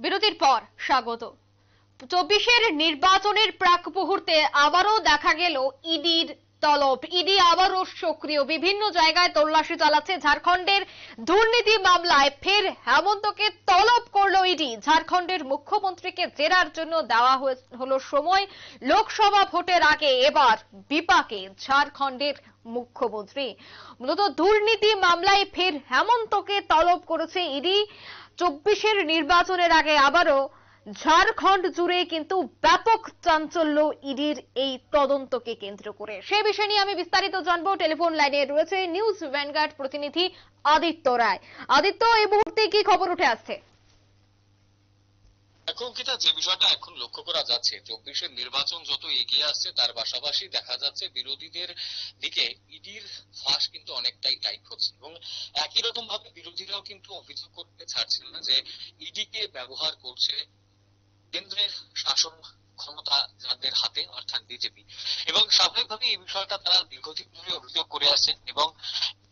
বিরতির পর স্বাগত। 24-এর নির্বাচনের প্রাক মুহূর্তে আবারও দেখা গেল ইডির তলব। ইডি আবারও সক্রিয়, বিভিন্ন জায়গায় তল্লাশি চালাচ্ছে। ঝাড়খণ্ডের দুর্নীতি মামলায় ফের হেমন্তকে তলব করলো ইডি। ঝাড়খণ্ডের মুখ্যমন্ত্রীকে জেরার জন্য দেওয়া হলো সময়। লোকসভা ভোটের আগে এবার বিপাকে ঝাড়খণ্ডের মুখ্যমন্ত্রী। মূলত দুর্নীতি মামলায় ফের হেমন্তকে তলব করেছে ইডি। 24-এর নির্বাচনের আগে আবারও ঝাড়খণ্ড জুড়ে কিন্তু ব্যাপক চাঞ্চল্য ইডির এই তদন্তকে কেন্দ্র করে। সে বিষয় নিয়ে আমি বিস্তারিত জানবো। টেলিফোন লাইনে রয়েছে নিউজ ভ্যানগার্ড প্রতিনিধি আদিত্য রায়। আদিত্য, এই মুহূর্তে কি খবর উঠে আসছে? এখন কিটা যে বিষয়টা এখন লক্ষ্য করা যাচ্ছে, 24-এর নির্বাচন যত এগিয়ে আসছে তার পাশাপাশি দেখা যাচ্ছে বিরোধীদের দিকে ইডির ফাঁস কিন্তু অনেকটাই টাইট হচ্ছে এবং একই রকম ভাবে বিরোধীরাও কিন্তু অভিযোগ করতে ছাড়ছেন না যে ইডিকে ব্যবহার করছে কেন্দ্রের শাসন ক্ষমতা যাদের হাতে, অর্থাৎ বিজেপি। এবং স্বাভাবিকভাবে এই বিষয়টা তারা দীর্ঘদিন ধরে অভিযোগ করে আসছেন। এবং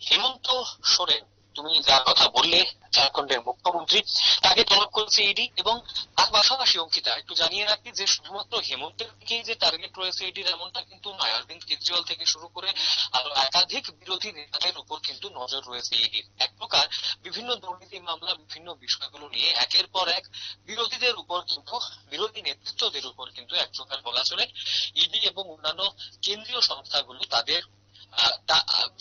হেমন্ত সোরেন, তুমি যার কথা বললে, ঝাড়খণ্ডের মুখ্যমন্ত্রী, তাকে তলব করেছে ইডি। এবং তার পাশাপাশি অঙ্কিতা একটু জানিয়ে রাখি যে শুধুমাত্র হেমন্তের দিকেই যে টার্গেট রয়েছে ইডির এমনটা কিন্তু নয়। অরবিন্দ কেজরিওয়াল থেকে শুরু করে আরো একাধিক বিরোধী নেতাদের উপর কিন্তু নজর রয়েছে ইডির। এক প্রকার বিভিন্ন দুর্নীতি মামলা, বিভিন্ন বিষয়গুলো নিয়ে একের পর এক বিরোধীদের উপর কিন্তু, বিরোধী নেতৃত্বদের উপর কিন্তু এক প্রকার বলা চলে ইডি এবং অন্যান্য কেন্দ্রীয় সংস্থাগুলো তাদের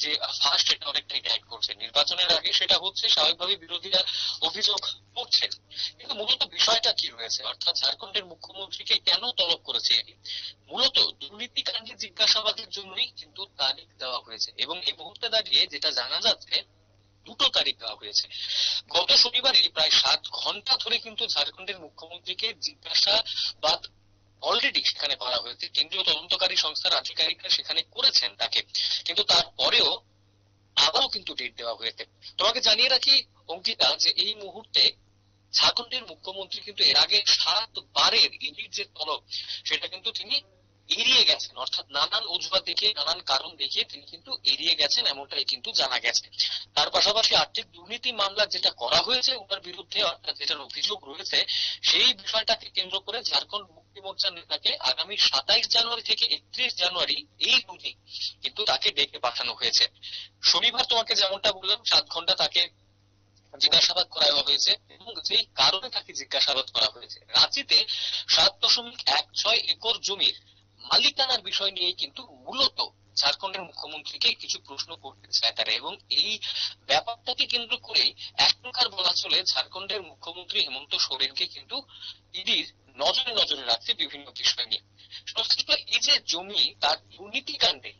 যে ফার্স্ট সেটা অনেকটাই গাইড করছে। নির্বাচনের আগে সেটা হচ্ছে, স্বাভাবিকভাবে বিরোধীরা অভিযোগ করছেন। কিন্তু মূলত বিষয়টা কি রয়েছে, অর্থাৎ ঝাড়খণ্ডের মুখ্যমন্ত্রীকে কেন তলব করেছে এটি? মূলত দুর্নীতিকাণ্ডে জিজ্ঞাসাবাদের জন্যই কিন্তু তারিখ দেওয়া হয়েছে। এবং এই মুহূর্তে দাঁড়িয়ে যেটা জানা যাচ্ছে, দুটো তারিখ দেওয়া হয়েছে। গত শনিবারে প্রায় 7 ঘন্টা ধরে কিন্তু ঝাড়খণ্ডের মুখ্যমন্ত্রীকে জিজ্ঞাসাবাদ অলরেডি সেখানে করা হয়েছে। কেন্দ্রীয় তদন্তকারী সংস্থার আধিকারিকরা সেখানে করেছেন তাকে, কিন্তু তারপরেও আবারও কিন্তু ডেট দেওয়া হয়েছে। তোমাকে জানিয়ে রাখি অঙ্কিতা যে এই মুহূর্তে ঝাড়খণ্ডের মুখ্যমন্ত্রী কিন্তু এর আগে 7 বারের ইডির যে তলব সেটা কিন্তু তিনি এড়িয়ে গেছেন, অর্থাৎ নানান অজুহাত দেখিয়ে, নানান কারণ দেখিয়ে তিনি কিন্তু এড়িয়ে গেছেন, এমনটাই কিন্তু জানা গেছে। তার পাশাপাশি আর্থিক দুর্নীতি মামলা যেটা করা হয়েছে ওনার বিরুদ্ধে, অর্থাৎ যেটার অভিযোগ রয়েছে, সেই বিষয়টাকে কেন্দ্র করে ঝাড়খণ্ড মুক্তি মোর্চার নেতাকে আগামী 27 জানুয়ারি থেকে 31 জানুয়ারি এই দুদিন কিন্তু তাকে ডেকে পাঠানো হয়েছে। শনিবার তোমাকে যেমনটা বললাম, 7 ঘন্টা তাকে জিজ্ঞাসাবাদ করা হয়েছে এবং যেই কারণে তাকে জিজ্ঞাসাবাদ করা হয়েছে, রাঁচিতে 7.16 একর জমির মালিকানার বিষয় নিয়ে কিন্তু মূলত ঝাড়খণ্ডের মুখ্যমন্ত্রীকে কিছু প্রশ্ন করতে চায় তারা। এবং এই ব্যাপারটাকে কেন্দ্র করে এক প্রকার বলা চলে ঝাড়খণ্ডের মুখ্যমন্ত্রী হেমন্ত সোরেনকে কিন্তু ইডির নজরে নজরে রাখছে বিভিন্ন বিষয় নিয়ে। সংশ্লিষ্ট এই যে জমি, তার দুর্নীতি কাণ্ডে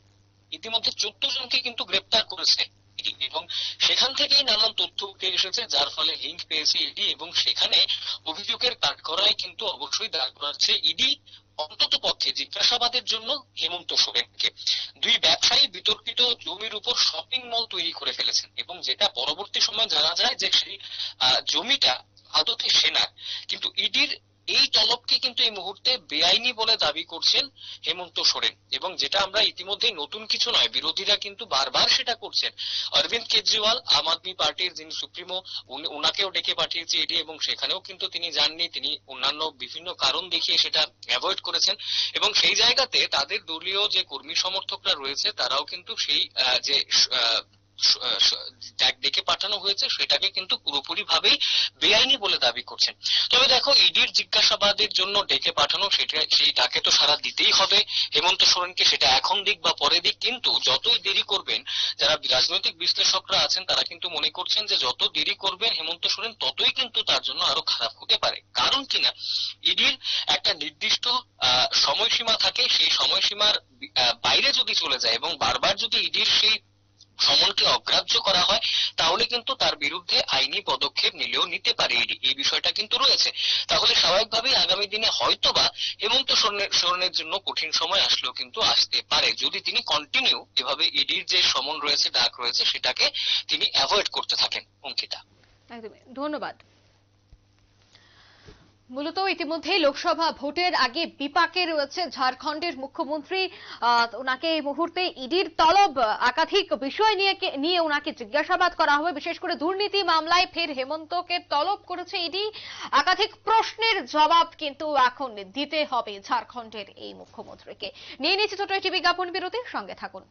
ইতিমধ্যে 14 জনকে কিন্তু গ্রেপ্তার করেছে ইডি। এবং সেখান থেকেই নানান তথ্য উঠে এসেছে, যার ফলে লিঙ্ক পেয়েছে ইডি। এবং সেখানে অভিযোগের কাঠগড়ায় কিন্তু অবশ্যই দাঁড় করাচ্ছে ইডি অন্তত পক্ষে জিজ্ঞাসাবাদের জন্য হেমন্ত সোরেনকে। দুই ব্যবসায়ী বিতর্কিত জমির উপর শপিং মল তৈরি করে ফেলেছেন এবং যেটা পরবর্তী সময় জানা যায় যে সেই জমিটা আদতে সেনার। কিন্তু ইডির এই তলবকে কিন্তু এই মুহূর্তে বেআইনি বলে দাবি করছেন হেমন্ত সোরেন। এবং যেটা আমরা ইতিমধ্যে নতুন কিছু নয়, বিরোধীরা কিন্তু বারবার সেটা করছেন। অরবিন্দ কেজরিওয়াল, আম আদমি পার্টির যিনি সুপ্রিমো, উনাকেও ডেকে পাঠিয়েছে ইডি এবং সেখানেও কিন্তু তিনি যাননি। তিনি অন্যান্য বিভিন্ন কারণ দেখিয়ে সেটা অ্যাভয়েড করেছেন। এবং সেই জায়গাতে তাদের দলীয় যে কর্মী সমর্থকরা রয়েছে তারাও কিন্তু সেই যে ডেকে পাঠানো হয়েছে সেটাকে কিন্তু পুরোপুরি ভাবেই বেআইনি বলে দাবি করছেন। তবে দেখো, ইডির জিজ্ঞাসাবাদের জন্য ডেকে পাঠানো, সেটা সেই ডাকে তো সাড়া দিতেই হবে হেমন্ত সোরেনকে, সেটা এখন দিক বা পরে দিক। কিন্তু যতই দেরি করবেন, যারা রাজনৈতিক বিশ্লেষকরা আছেন তারা কিন্তু মনে করছেন যে যত দেরি করবেন হেমন্ত সোরেন ততই কিন্তু তার জন্য আরো খারাপ হতে পারে। কারণ কিনা, ইডির একটা নির্দিষ্ট সময়সীমা থাকে, সেই সময়সীমার বাইরে যদি চলে যায় এবং বারবার যদি ইডির সেই সমনকে অগ্রাহ্য করা হয়, তাহলে কিন্তু তার বিরুদ্ধে আইনি পদক্ষেপ নিলেও নিতে পারে ইডি। এই বিষয়টা কিন্তু রয়েছে। তাহলে স্বাভাবিকভাবেই আগামী দিনে হয়তোবা হেমন্ত সোরেনের জন্য কঠিন সময় আসলেও কিন্তু আসতে পারে, যদি তিনি কন্টিনিউ এভাবে ইডির যে সমন রয়েছে, ডাক রয়েছে, সেটাকে তিনি অ্যাভয়েড করতে থাকেন। অঙ্কিতা, একদমই ধন্যবাদ। মূলত ইতিমধ্যেই লোকসভা ভোটের আগে বিপাকে রয়েছে ঝাড়খণ্ডের মুখ্যমন্ত্রী। ওনাকে এই মুহূর্তে ইডির তলব, একাধিক বিষয় নিয়ে ওনাকে জিজ্ঞাসাবাদ করা হবে। বিশেষ করে দুর্নীতি মামলায় ফের হেমন্তকে তলব করেছে ইডি। একাধিক প্রশ্নের জবাব কিন্তু এখন দিতে হবে ঝাড়খণ্ডের এই মুখ্যমন্ত্রীকে। নিয়ে নিচ্ছে ছোট একটি বিজ্ঞাপন বিরতির সঙ্গে থাকুন।